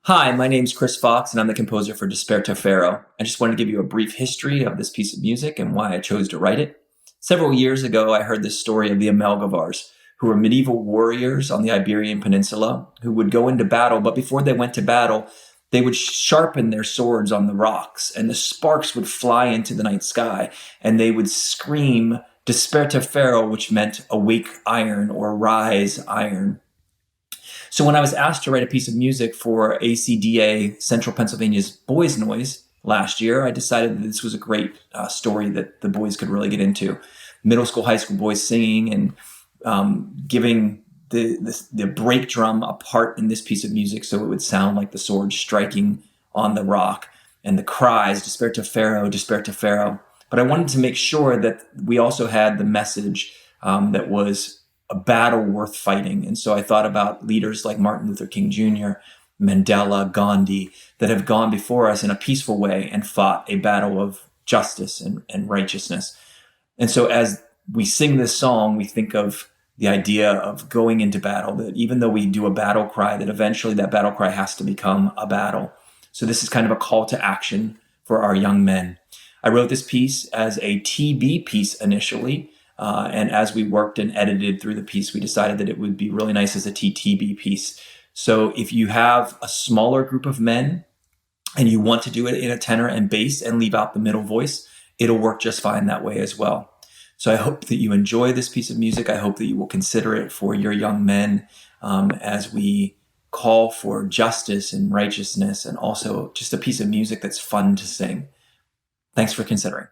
Hi, my name's Chris Fox, and I'm the composer for Desperta Ferro. I just wanted to give you a brief history of this piece of music and why I chose to write it. Several years ago, I heard this story of the Almogàvers, who were medieval warriors on the Iberian Peninsula who would go into battle, but before they went to battle, they would sharpen their swords on the rocks, and the sparks would fly into the night sky, and they would scream, Desperta Ferro, which meant awake iron or rise iron. So when I was asked to write a piece of music for ACDA Central Pennsylvania's Boys Noise last year, I decided that this was a great story that the boys could really get into. Middle school, high school boys singing and giving the break drum a part in this piece of music so it would sound like the sword striking on the rock, and the cries, Desperta Ferro, Desperta Ferro. But I wanted to make sure that we also had the message that was a battle worth fighting. And so I thought about leaders like Martin Luther King Jr., Mandela, Gandhi, that have gone before us in a peaceful way and fought a battle of justice and righteousness. And so as we sing this song, we think of the idea of going into battle, that even though we do a battle cry, that eventually that battle cry has to become a battle. So this is kind of a call to action for our young men. I wrote this piece as a TB piece initially, and as we worked and edited through the piece, we decided that it would be really nice as a TTB piece. So if you have a smaller group of men and you want to do it in a tenor and bass and leave out the middle voice, it'll work just fine that way as well. So I hope that you enjoy this piece of music. I hope that you will consider it for your young men as we call for justice and righteousness, and also just a piece of music that's fun to sing. Thanks for considering.